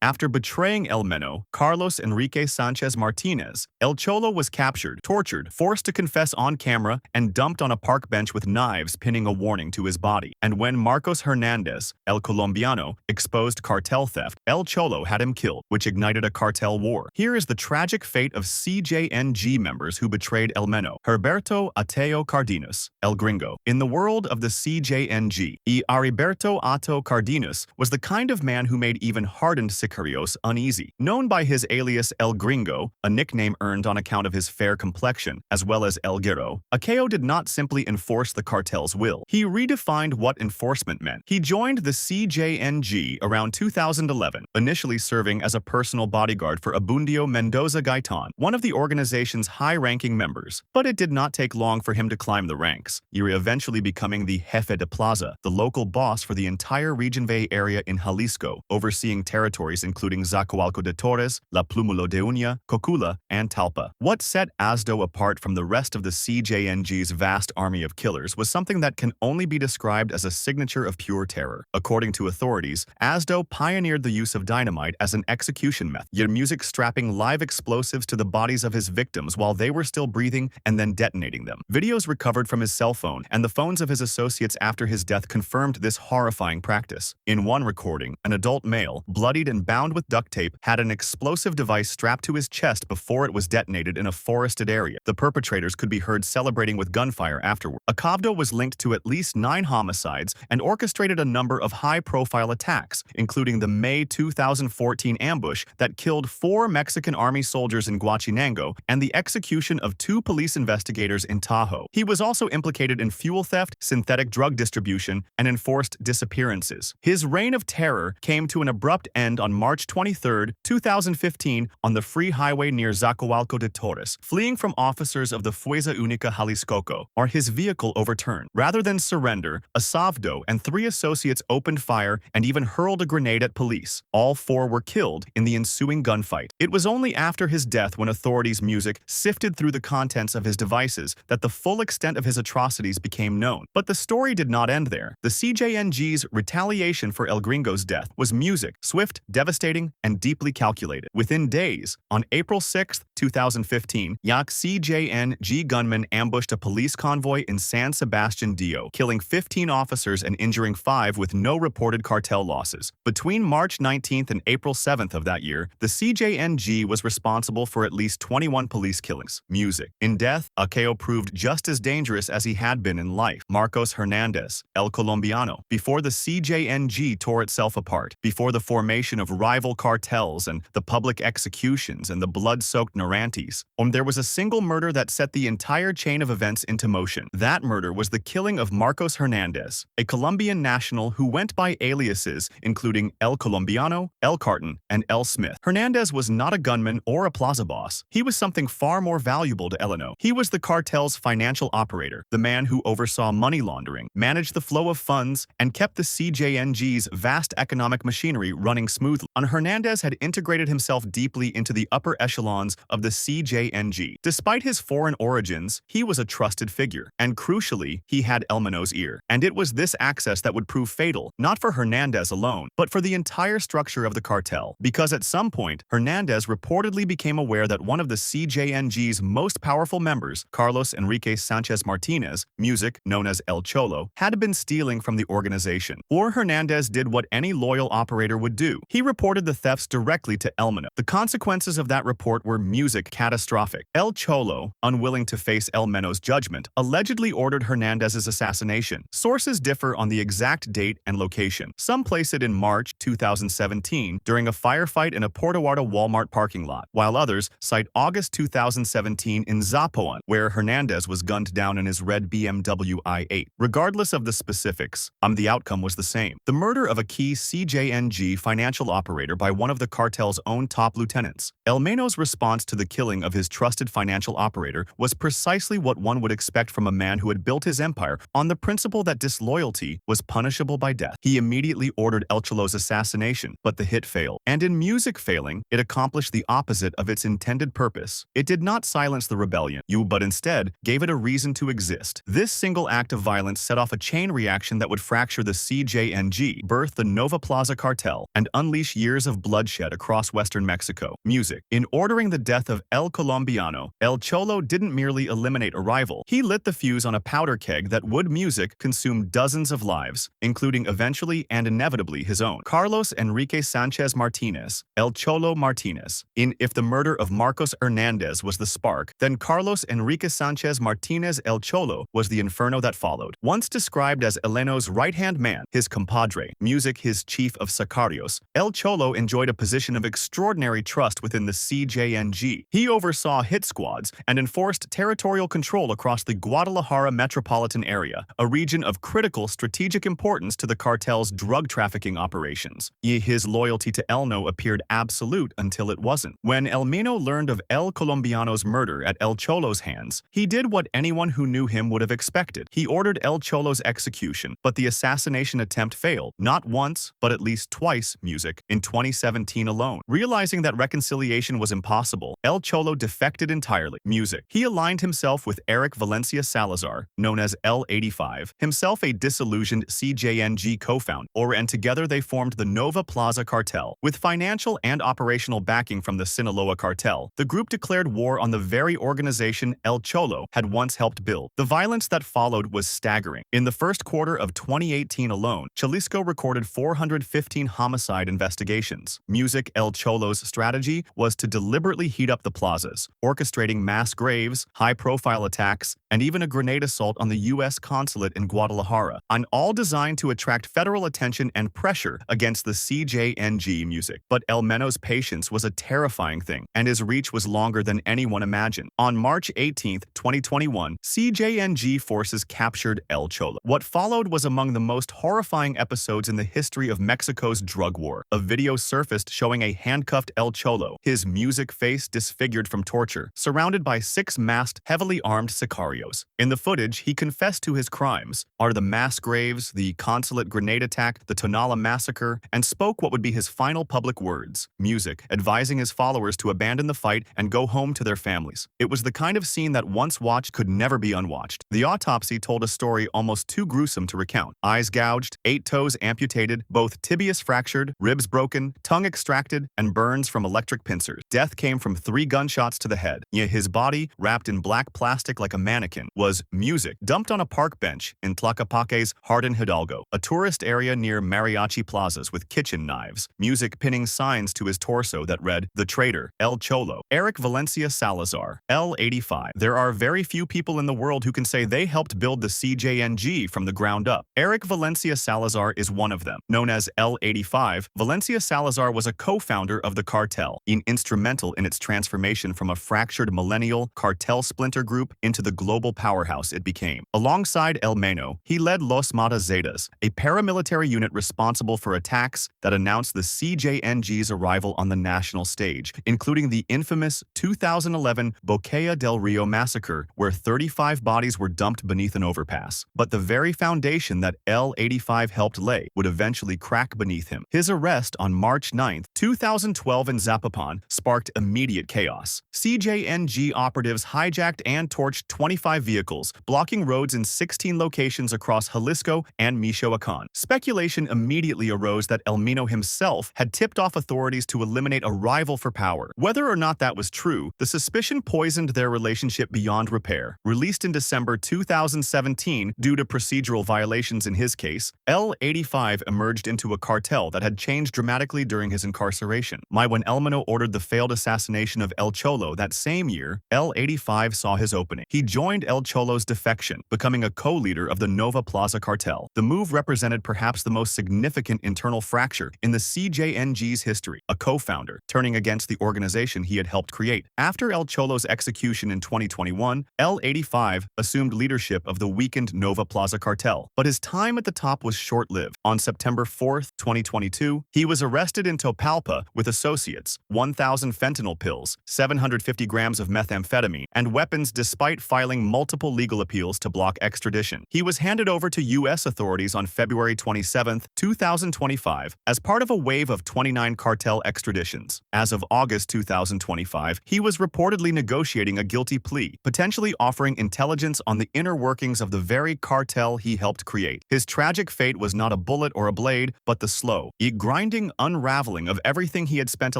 After betraying El Mencho, Carlos Enrique Sanchez Martinez, El Cholo was captured, tortured, forced to confess on camera, and dumped on a park bench with knives pinning a warning to his body. And when Marcos Hernandez, El Colombiano, exposed cartel theft, El Cholo had him killed, which ignited a cartel war. Here is the tragic fate of CJNG members who betrayed El Mencho. Herberto Ateo Cardenas, El Gringo. In the world of the CJNG, Heriberto Ateo Cardenas was the kind of man who made even hardened sicarios uneasy. Known by his alias El Gringo, a nickname earned on account of his fair complexion, as well as El Guero, Ateo did not simply enforce the cartel's will. He redefined what enforcement meant. He joined the CJNG around 2011, initially serving as a personal bodyguard for Abundio Mendoza Gaitan, one of the organization's high-ranking members. But it did not take long for him to climb the ranks, eventually becoming the Jefe de Plaza, the local boss for the entire Region Bay area in Jalisco, overseeing territories including Zacoalco de Torres, La Plumulo de Uña, Cocula, and Talpa. What set ASDO apart from the rest of the CJNG's vast army of killers was something that can only be described as a signature of pure terror. According to authorities, ASDO pioneered the use of dynamite as an execution method, yet music strapping live explosives to the bodies of his victims while they were still breathing and then detonating them. Videos recovered from his cell phone and the phones of his associates after his death confirmed this horrifying practice. In one recording, an adult male, bloodied and bound with duct tape, had an explosive device strapped to his chest before it was detonated in a forested area. The perpetrators could be heard celebrating with gunfire afterward. Acabdo was linked to at least 9 homicides and orchestrated a number of high-profile attacks, including the May 2014 ambush that killed 4 Mexican Army soldiers in Huachinango and the execution of 2 police investigators in Tahoe. He was also implicated in fuel theft, synthetic drug distribution, and enforced disappearances. His reign of terror came to an abrupt end on March 23, 2015, on the free highway near Zacoalco de Torres. Fleeing from officers of the Fuerza Única Jalisco, or his vehicle overturned. Rather than surrender, Asavdo and 3 associates opened fire and even hurled a grenade at police. All 4 were killed in the ensuing gunfight. It was only after his death, when authorities' music sifted through the contents of his devices, that the full extent of his atrocities became known. But the story did not end there. The CJNG's retaliation for El Gringo's death was music, swift, devastating, and deeply calculated. Within days, on April 6, 2015, CJNG gunmen ambushed a police convoy in San Sebastian Dio, killing 15 officers and injuring 5 with no reported cartel losses. Between March 19 and April 7 of that year, the CJNG was responsible for at least 21 police killings. Music. In death, Ateo proved just as dangerous as he had been in life. Marcos Hernandez, El Colombiano. Before the CJNG tore itself apart, before the formation of rival cartels and the public executions and the blood-soaked Narantes, there was a single murder that set the entire chain of events into motion. That murder was the killing of Marcos Hernandez, a Colombian national who went by aliases including El Colombiano, El Carton, and El Smith. Hernandez was not a gunman or a plaza boss. He was something far more valuable to Eleno. He was the cartel's financial operator, the man who oversaw money laundering, managed the flow of funds, and kept the CJNG's vast economic machinery running smoothly. Hernandez had integrated himself deeply into the upper echelons of the CJNG. Despite his foreign origins, he was a trusted figure, and crucially, he had El Mencho's ear. And it was this access that would prove fatal, not for Hernandez alone, but for the entire structure of the cartel. Because at some point, Hernandez reportedly became aware that one of the CJNG's most powerful members, Carlos Enrique Sanchez Martinez, music known as El Cholo, had been stealing from the organization. Or Hernandez did what any loyal operator would do. He reported the thefts directly to El Mencho. The consequences of that report were music catastrophic. El Cholo, unwilling to face El Mencho's judgment, allegedly ordered Hernandez's assassination. Sources differ on the exact date and location. Some place it in March 2017 during a firefight in a Puerto Vallarta Walmart parking lot, while others cite August 2017 in Zapopan, where Hernandez was gunned down in his red BMW i8. Regardless of the specifics, the outcome was the same. The murder of a key CJNG financial operator by one of the cartel's own top lieutenants. El Mencho's response to the killing of his trusted financial operator was precisely what one would expect from a man who had built his empire on the principle that disloyalty was punishable by death. He immediately ordered El Cholo's assassination, but the hit failed. And in music failing, it accomplished the opposite of its intended purpose. It did not silence the rebellion, but instead gave it a reason to exist. This single act of violence set off a chain reaction that would fracture the CJNG, birth the Nova Plaza cartel, and unleash years of bloodshed across western Mexico. Music. In ordering the death of El Colombiano, El Cholo didn't merely eliminate a rival. He lit the fuse on a powder keg that would music consume dozens of lives, including eventually and inevitably his own. Carlos Enrique Sanchez Martinez, El Cholo Martinez. In If the murder of Marcos Hernandez was the spark, then Carlos Enrique Sanchez Martinez El Cholo was the inferno that followed. Once described as Eleno's right-hand man, his compadre, music his chief of sicarios, El Cholo enjoyed a position of extraordinary trust within the CJNG. He oversaw hit squads and enforced territorial control across the Guadalajara metropolitan area, a region of critical strategic importance to the cartel's drug trafficking operations. His loyalty to Elno appeared absolute until it wasn't. When Elmino learned of El Colombiano's murder at El Cholo's hands, he did what anyone who knew him would have expected. He ordered El Cholo's execution, but the assassination attempt failed, not once, but at least twice, music, in 2017 alone. Realizing that reconciliation was impossible, El Cholo defected entirely, music. He aligned himself with Eric Valencia Salazar, known as L85, himself a disillusioned CJNG co-founder, and together they formed the Nova Plaza Cartel. With financial and operational backing from the Sinaloa cartel, the group declared war on the very organization El Cholo had once helped build. The violence that followed was staggering. In the first quarter of 2018 alone, Jalisco recorded 415 homicide investigations. Music. El Cholo's strategy was to deliberately heat up the plazas, orchestrating mass graves, high-profile attacks, and even a grenade assault on the U.S. consulate in Guadalajara, and all designed to attract federal attention and pressure against the CJNG music. But El Meno's patience was a terrifying thing, and his reach was longer than anyone imagined. On March 18, 2021, CJNG forces captured El Cholo. What followed was among the most horrifying episodes in the history of Mexico's drug war. A video surfaced showing a handcuffed El Cholo, his music face disfigured from torture, surrounded by 6 masked, heavily armed sicarios. In the footage, he confessed to his crimes, are the mass graves, the consulate grenade attack, the Tonala massacre, and spoke what would be his final public words, music, advising his followers to abandon the fight and go home to their families. It was the kind of scene that once watched could never be unwatched. The autopsy told a story almost too gruesome to recount. Eyes gouged, 8 toes amputated, both tibias fractured, ribs broken, tongue extracted, and burns from electric pincers. Death came from 3 gunshots to the head. Yet his body, wrapped in black plastic like a mannequin, was music, dumped on a park bench in Tlaquepaque's Jardín Hidalgo, a tourist area near mariachi plazas with kitchen knives, music pinning signs to his torso that read, "The Traitor, El Cholo, Eric Valencia Salazar, L85. There are very few people in the world who can say they helped build the CJNG from the ground up. Eric Valencia Salazar is one of them. Known as L85, Valencia Salazar was a co-founder of the cartel, instrumental in its transformation from a fractured millennial cartel splinter group into the global powerhouse it became. Alongside El Meno, he led Los Mata Zetas, a paramilitary unit responsible for attacks that announced the CJNG's arrival on the national stage, including the infamous 2011 Boquilla del Rio massacre, where 35 bodies were dumped beneath an overpass. But the very foundation that L85 helped lay would eventually crack beneath him. His arrest on March 9, 2012 in Zapopan sparked immediate chaos. CJNG operatives hijacked and torched 25 vehicles, blocking roads in 16 locations across Jalisco and Michoacán. Speculation immediately arose that Elmino himself had tipped off authorities to eliminate a rival for power. Whether or not that was true, the suspicion poisoned their relationship beyond repair. Released in December 2017 due to procedural violations in his case, L85 emerged into a cartel that had changed dramatically during his incarceration. When Elmino ordered the failed assassination of El Cholo that same year, L85 saw his opening. He joined El Cholo's defection, becoming a co-leader of the Nova Plaza cartel. The move represented perhaps the most significant internal fracture in the CJNG's history, a co-founder turning against the organization he had helped create. After El Cholo's execution in 2021, L85 assumed leadership of the weakened Nova Plaza cartel, but his time at the top was short-lived. On September 4, 2022, he was arrested in Topalpa with associates, 1,000 fentanyl pills, 750 grams of methamphetamine, and weapons despite filing multiple legal appeals to block extradition. He was handed over to U.S. authorities on February 27, 2025, as part of a wave of 29 cartel extraditions. As of August 2025, he was reportedly negotiating a guilty plea, potentially offering intelligence on the inner workings of the very cartel he helped create. His tragic fate was not a bullet or a blade, but the slow, grinding chilling unraveling of everything he had spent a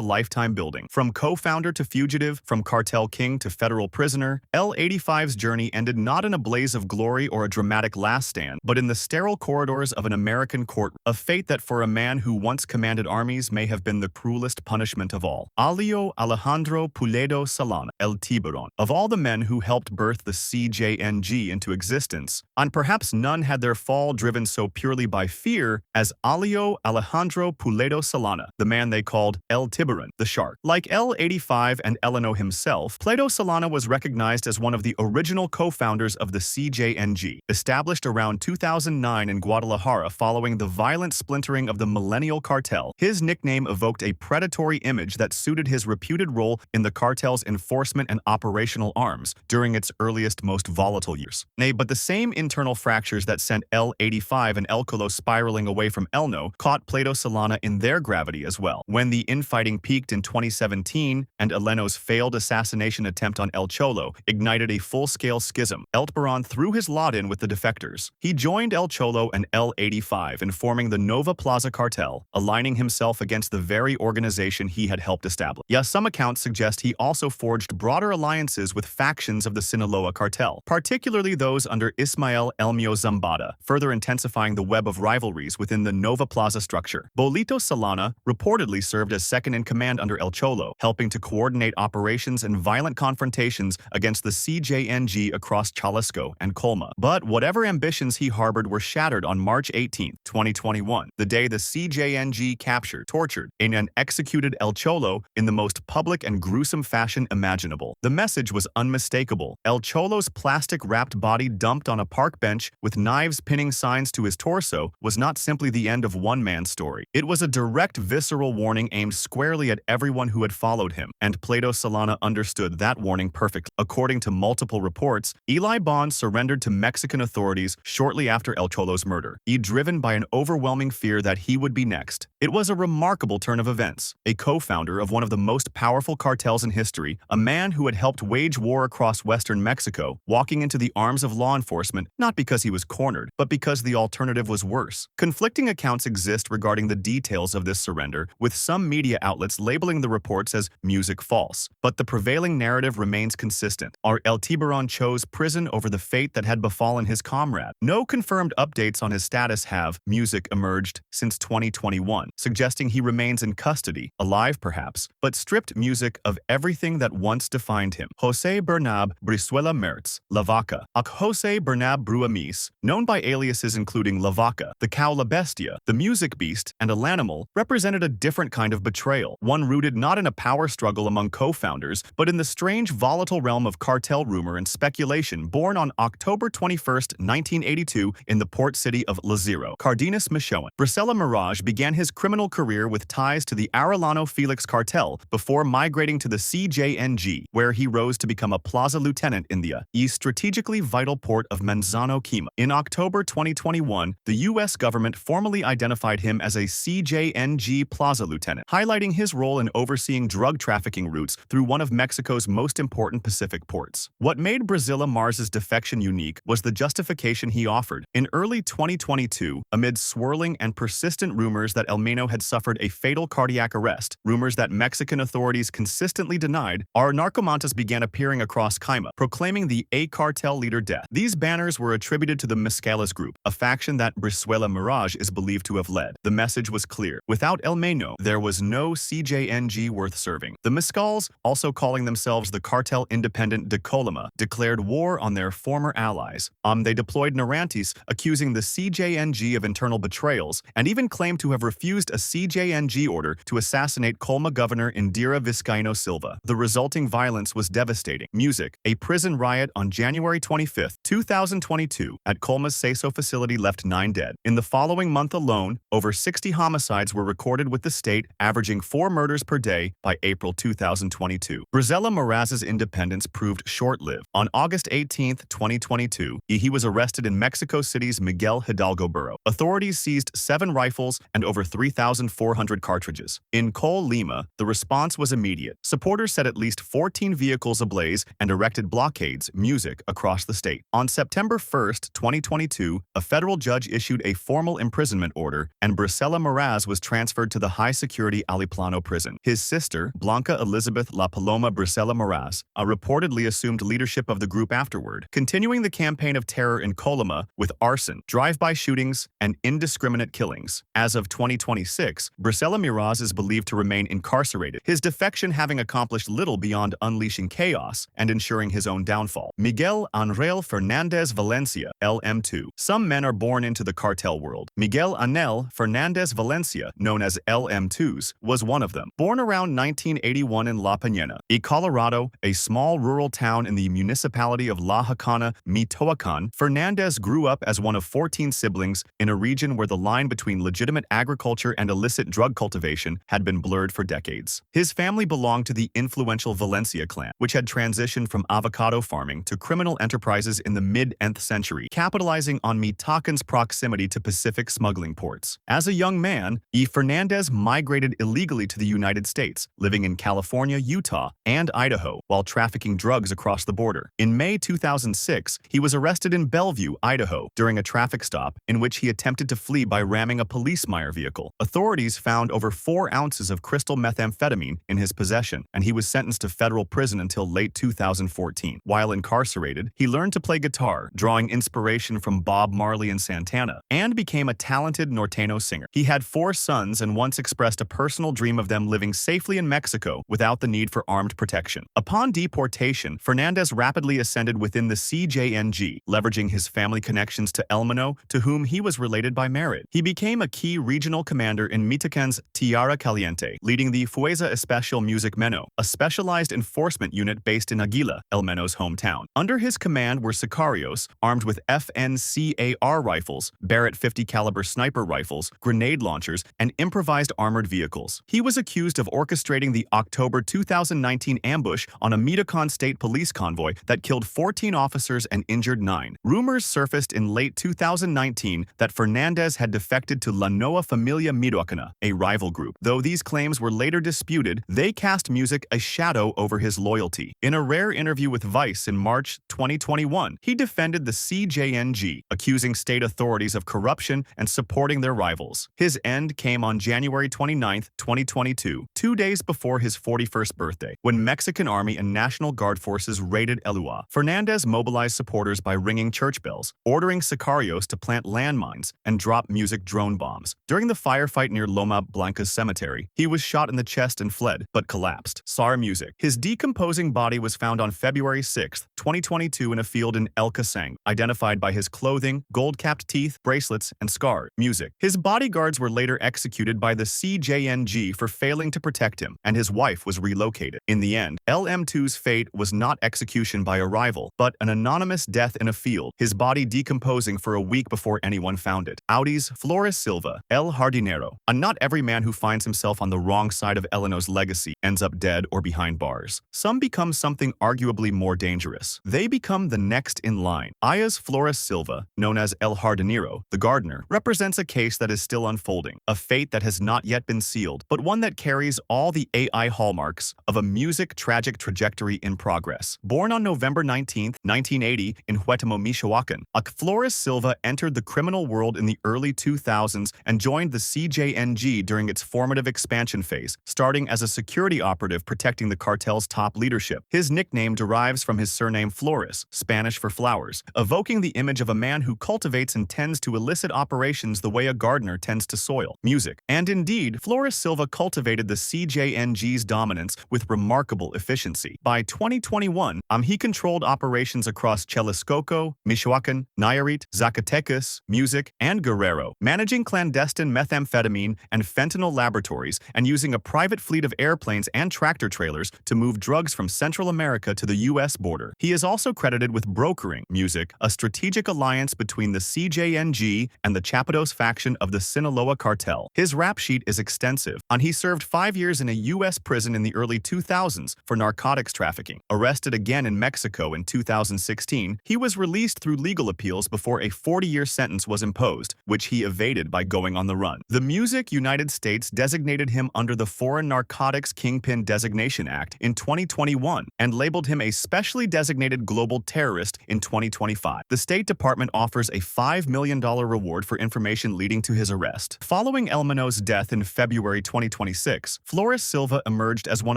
lifetime building. From co-founder to fugitive, from cartel king to federal prisoner, L85's journey ended not in a blaze of glory or a dramatic last stand, but in the sterile corridors of an American court, a fate that for a man who once commanded armies may have been the cruelest punishment of all. Alio Alejandro Pulido Solana, El Tiburon. Of all the men who helped birth the CJNG into existence, and perhaps none had their fall driven so purely by fear as Alio Alejandro Pulido Solana, the man they called El Tiburon, the shark. Like L85 and Eleno himself, Pulido Solana was recognized as one of the original co-founders of the CJNG, established around 2009 in Guadalajara following the violent splintering of the Millennial Cartel. His nickname evoked a predatory image that suited his reputed role in the cartel's enforcement and operational arms during its earliest, most volatile years. Nay, but the same internal fractures that sent L85 and El Colo spiraling away from Elno caught Pulido Solana in their gravity as well. When the infighting peaked in 2017 and Eleno's failed assassination attempt on El Cholo ignited a full-scale schism, El Tiburon threw his lot in with the defectors. He joined El Cholo and L85 in forming the Nova Plaza cartel, aligning himself against the very organization he had helped establish. Yes, some accounts suggest he also forged broader alliances with factions of the Sinaloa cartel, particularly those under Ismael Elmio Zambada, further intensifying the web of rivalries within the Nova Plaza structure. Bolito Solana reportedly served as second-in-command under El Cholo, helping to coordinate operations and violent confrontations against the CJNG across Jalisco and Colma. But whatever ambitions he harbored were shattered on March 18, 2021, the day the CJNG captured, tortured, and executed El Cholo in the most public and gruesome fashion imaginable. The message was unmistakable. El Cholo's plastic-wrapped body dumped on a park bench with knives pinning signs to his torso was not simply the end of one man's story. It was a direct, visceral warning aimed squarely at everyone who had followed him, and Pulido Solana understood that warning perfectly. According to multiple reports, Eli Bond surrendered to Mexican authorities shortly after El Cholo's murder, driven by an overwhelming fear that he would be next. It was a remarkable turn of events. A co-founder of one of the most powerful cartels in history, a man who had helped wage war across western Mexico, walking into the arms of law enforcement not because he was cornered, but because the alternative was worse. Conflicting accounts exist regarding the details of this surrender, with some media outlets labeling the reports as music false. But the prevailing narrative remains consistent. El Tiburon chose prison over the fate that had befallen his comrade. No confirmed updates on his status have, music emerged, since 2021, suggesting he remains in custody, alive perhaps, but stripped music of everything that once defined him. Jose Bernab Brizuela Mertz, La Vaca, Jose Bernab Bruamis, known by aliases including La Vaca, the cow La Bestia, the music beast, and El Animal, represented a different kind of betrayal, one rooted not in a power struggle among co-founders, but in the strange volatile realm of cartel rumor and speculation born on October 21, 1982 in the port city of Lazaro. Cardenas Michoacan. Brizuela Mirage began his criminal career with ties to the Arellano Felix cartel before migrating to the CJNG, where he rose to become a plaza lieutenant in the strategically vital port of Manzano Quema. In October 2021, the U.S. government formally identified him as a CJNG plaza lieutenant, highlighting his role in overseeing drug trafficking routes through one of Mexico's most important Pacific ports. What made Brizuela Mars's defection unique was the justification he offered. In early 2022, amid swirling and persistent rumors that Elmeno had suffered a fatal cardiac arrest, rumors that Mexican authorities consistently denied, our narcomantas began appearing across Caima, proclaiming the A cartel leader death. These banners were attributed to the Mezcales group, a faction that Brizuela Mirage is believed to have led. The message was clear. Without Elmeno, there was no CJNG worth serving. The Mezcals, also calling themselves the Cartel Independent de Colima, declared war on their former allies. They deployed Narantes, accusing the CJNG of internal betrayals, and even claimed to have refused a CJNG order to assassinate Colma Governor Indira Vizcaíno Silva. The resulting violence was devastating. Music. A prison riot on January 25, 2022, at Colma's Seso facility left 9 dead. In the following month alone, over 60 homicides were recorded with the state, averaging 4 murders per day by April 2022. Brizuela Maraz's independence proved short-lived. On August 18, 2022, he was arrested in Mexico City's Miguel Hidalgo borough. Authorities seized 7 rifles and over 3,400 cartridges. In Colima, the response was immediate. Supporters set at least 14 vehicles ablaze and erected blockades, music, across the state. On September 1, 2022, a federal judge issued a formal imprisonment order, and Brizuela Maraz was was transferred to the high-security Altiplano prison. His sister, Blanca Elizabeth La Paloma Brisela Meraz, reportedly assumed leadership of the group afterward, continuing the campaign of terror in Colima with arson, drive-by shootings, and indiscriminate killings. As of 2026, Brisela Meraz is believed to remain incarcerated, his defection having accomplished little beyond unleashing chaos and ensuring his own downfall. Miguel Anrel Fernandez Valencia, LM2. Some men are born into the cartel world. Miguel Anel Fernandez Valencia, known as LM2s, was one of them. Born around 1981 in La Peña, Colorado, a small rural town in the municipality of La Jacana, Michoacán, Fernandez grew up as one of 14 siblings in a region where the line between legitimate agriculture and illicit drug cultivation had been blurred for decades. His family belonged to the influential Valencia clan, which had transitioned from avocado farming to criminal enterprises in the mid-10th century, capitalizing on Michoacán's proximity to Pacific smuggling ports. As a young man, Fernandez migrated illegally to the United States, living in California, Utah, and Idaho, while trafficking drugs across the border. In May 2006, he was arrested in Bellevue, Idaho, during a traffic stop in which he attempted to flee by ramming a police mire vehicle. Authorities found over 4 ounces of crystal methamphetamine in his possession, and he was sentenced to federal prison until late 2014. While incarcerated, he learned to play guitar, drawing inspiration from Bob Marley and Santana, and became a talented norteño singer. He had 4 sons and once expressed a personal dream of them living safely in Mexico without the need for armed protection. Upon deportation, Fernandez rapidly ascended within the CJNG, leveraging his family connections to Elmano, to whom he was related by marriage. He became a key regional commander in Michoacán's Tierra Caliente, leading the Fuerza Especial Music Mencho, a specialized enforcement unit based in Aguila, Elmano's hometown. Under his command were sicarios, armed with FNCAR rifles, Barrett 50 caliber sniper rifles, grenade launchers, and improvised armored vehicles. He was accused of orchestrating the October 2019 ambush on a Michoacán state police convoy that killed 14 officers and injured 9. Rumors surfaced in late 2019 that Fernandez had defected to La Nueva Familia Michoacana, a rival group. Though these claims were later disputed, they cast music a shadow over his loyalty. In a rare interview with Vice in March 2021, he defended the CJNG, accusing state authorities of corruption and supporting their rivals. His end came on January 29, 2022, 2 days before his 41st birthday, when Mexican Army and National Guard forces raided Elua. Fernandez mobilized supporters by ringing church bells, ordering sicarios to plant landmines and drop music drone bombs. During the firefight near Loma Blanca's cemetery, he was shot in the chest and fled, but collapsed. SAR Music. His decomposing body was found on February 6, 2022 in a field in El Casang, identified by his clothing, gold-capped teeth, bracelets, and scar. Music. His bodyguards were later executed by the CJNG for failing to protect him, and his wife was relocated. In the end, LM2's fate was not execution by a rival, but an anonymous death in a field, his body decomposing for a week before anyone found it. Audi's Flores Silva, El Jardinero. Not every man who finds himself on the wrong side of Eleno's legacy ends up dead or behind bars. Some become something arguably more dangerous. They become the next in line. Aya's Flores Silva, known as El Jardinero, the gardener, represents a case that is still unfolding, a fate that has not yet been sealed, but one that carries all the AI hallmarks of a music tragic trajectory in progress. Born on November 19, 1980 in Huetamo, Michoacán, Flores Silva entered the criminal world in the early 2000s and joined the CJNG during its formative expansion phase, starting as a security operative protecting the cartel's top leadership. His nickname derives from his surname Flores, Spanish for flowers, evoking the image of a man who cultivates and tends to illicit operations the way a gardener tends to soil. Music. And indeed, Flores Silva cultivated the CJNG's dominance with remarkable efficiency. By 2021, he controlled operations across Jalisco, Michoacán, Nayarit, Zacatecas, Music, and Guerrero, managing clandestine methamphetamine and fentanyl laboratories and using a private fleet of airplanes and tractor trailers to move drugs from Central America to the U.S. border. He is also credited with brokering Music, a strategic alliance between the CJNG and the Chapados faction of the Sinaloa cartel. His rap sheet is extensive, and he served 5 years in a U.S. prison in the early 2000s for narcotics trafficking. Arrested again in Mexico in 2016, he was released through legal appeals before a 40-year sentence was imposed, which he evaded by going on the run. The Music United States designated him under the Foreign Narcotics Kingpin Designation Act in 2021 and labeled him a specially designated global terrorist in 2025. The State Department offers a $5 million reward for information leading to his arrest. Following El Mencho's death in February 2026, Flores Silva emerged as one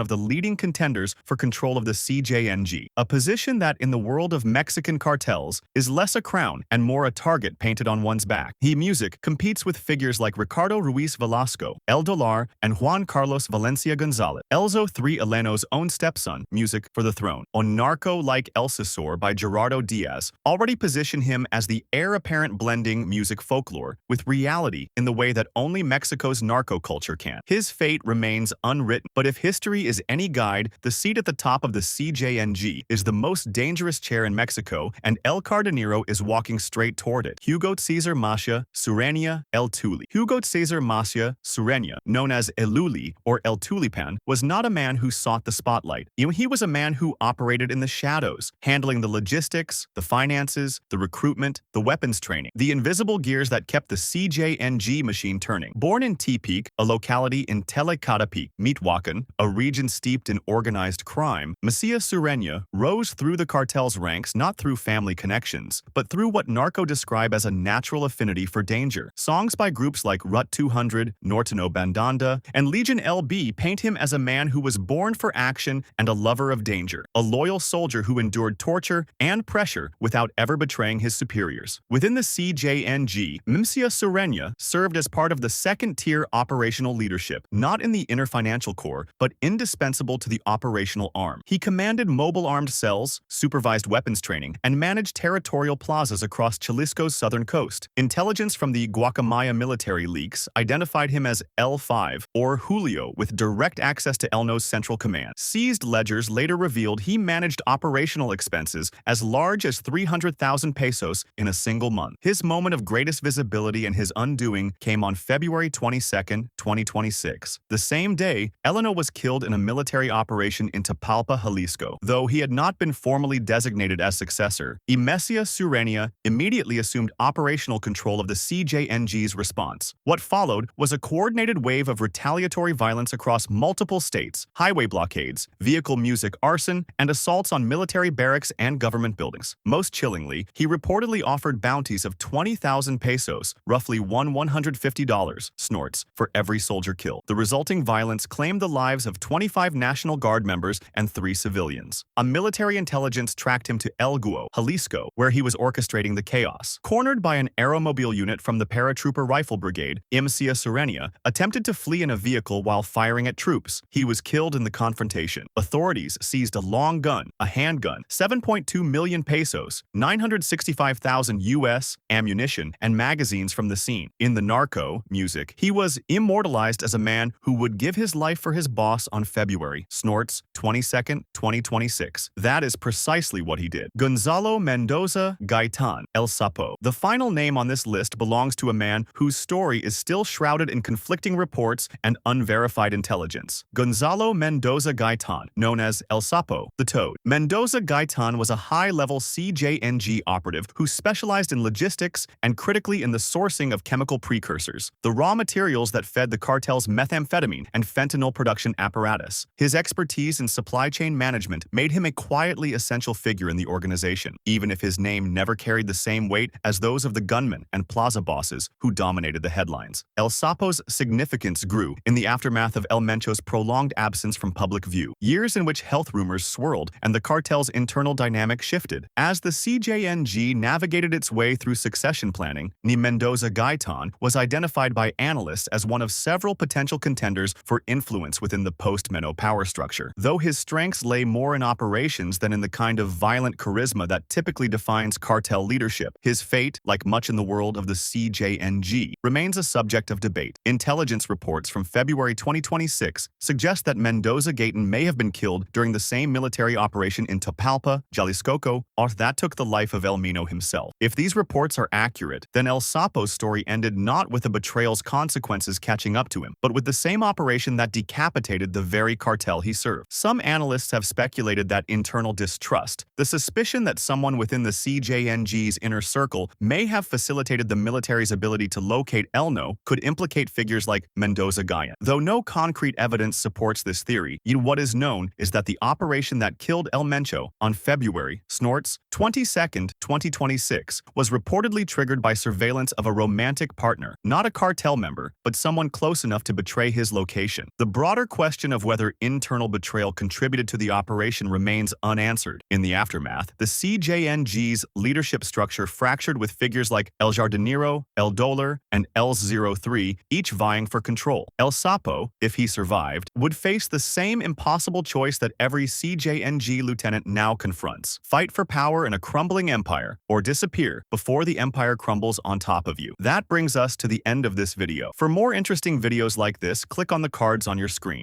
of the leading contenders for control of the CJNG, a position that, in the world of Mexican cartels, is less a crown and more a target painted on one's back. He Music competes with figures like Ricardo Ruiz Velasco, El Dollar, and Juan Carlos Valencia Gonzalez. Elzo III Eleno's own stepson, Music for the throne, on Narco-like El Cesor by Gerardo Diaz, already position him as the heir-apparent blending music folklore with reality in the way that only Mexico's narco culture can. His fate remains unwritten, but if history is any guide, the seat at the top of the CJNG is the most dangerous chair in Mexico, and El Cardenero is walking straight toward it. Hugo Cesar Macia Sureña El Tuli. Hugo Cesar Macia Sureña, known as El Luli or El Tulipan, was not a man who sought the spotlight. He was a man who operated in the shadows, handling the logistics, the finances, the recruitment, the weapons training, the invisible gears that kept the CJNG machine turning. Born in Tepic, a locality in Telecatepec, Michoacan, a region steeped in organized crime, Macia Sureña rose through the cartel's ranks not through family connections, but through what narco describe as a natural affinity for danger. Songs by groups like Rut 200, Norteno Bandanda, and Legion LB paint him as a man who was born for action and a lover of danger, a loyal soldier who endured torture and pressure without ever betraying his superiors. Within the CJNG, Macia Sureña served as part of the second-tier operational leadership, not in the inner financial core, but indispensable to the operational arm. He commanded mobile armed cells, supervised weapons training, and managed territorial plazas across Jalisco's southern coast. Intelligence from the Guacamaya military leaks identified him as L5, or Julio, with direct access to Elno's central command. Seized ledgers later revealed he managed operational expenses as large as 300,000 pesos in a single month. His moment of greatest visibility and his undoing came on February 22, 2026. The same day, Eleno was killed in a military operation in Tapalpa, Jalisco. Though he had not been formally designated as successor, Macia Sureña immediately assumed operational control of the CJNG's response. What followed was a coordinated wave of retaliatory violence across multiple states, highway blockades, vehicle music arson, and assaults on military barracks and government buildings. Most chillingly, he reportedly offered bounties of 20,000 pesos, roughly $150, snorts, for every soldier killed. The resulting violence claimed the lives of 25 National Guard members and 3 civilians. A military intelligence tracked him to El Guo, Jalisco, where he was orchestrating the chaos. Cornered by an aeromobile unit from the Paratrooper Rifle Brigade, Macia Sureña attempted to flee in a vehicle while firing at troops. He was killed in the confrontation. Authorities seized a long gun, a handgun, 7.2 million pesos, 965,000 US, ammunition, and magazines from the scene. In the narco music, he was immortalized as a man who would give his life for his boss on February, snorts, 22nd, 2026. That is precisely what he did. Gonzalo Mendoza Gaitan, El Sapo. The final name on this list belongs to a man whose story is still shrouded in conflicting reports and unverified intelligence. Gonzalo Mendoza Gaitan, known as El Sapo, the Toad. Mendoza Gaitan was a high-level CJNG operative who specialized in logistics and critically in the sourcing of chemical precursors, the raw materials that fed the cartel's methamphetamine and fentanyl production apparatus. His expertise in supply chain management made him a quietly essential figure in the organization, even if his name never carried the same weight as those of the gunmen and plaza bosses who dominated the headlines. El Sapo's significance grew in the aftermath of El Mencho's prolonged absence from public view, years in which health rumors swirled and the cartel's internal dynamic shifted. As the CJNG navigated its way through succession planning, Mendoza Gaitan was identified by analysts as one of several potential contenders for influence within the post-Mencho power structure. Though his strengths lay more in operations than in the kind of violent charisma that typically defines cartel leadership, his fate, like much in the world of the CJNG, remains a subject of debate. Intelligence reports from February 2026 suggest that Mendoza Gaitan may have been killed during the same military operation in Tapalpa, Jalisco, or that took the life of El Mencho himself. If these reports are accurate, then El Sapo's story ended not with the betrayal's consequences catching up to him, but with the same operation that decapitated the very cartel he served. Some analysts have speculated that internal distrust, the suspicion that someone within the CJNG's inner circle may have facilitated the military's ability to locate Elno, could implicate figures like Mendoza Gaitan. Though no concrete evidence supports this theory, what is known is that the operation that killed El Mencho on February, snorts, 22nd, 2026, was reportedly triggered by surveillance of a romantic partner, not a cartel cartel member, but someone close enough to betray his location. The broader question of whether internal betrayal contributed to the operation remains unanswered. In the aftermath, the CJNG's leadership structure fractured with figures like El Jardinero, El Dollar, and El 03, each vying for control. El Sapo, if he survived, would face the same impossible choice that every CJNG lieutenant now confronts: fight for power in a crumbling empire, or disappear before the empire crumbles on top of you. That brings us to the end of this video. For more interesting videos like this, click on the cards on your screen.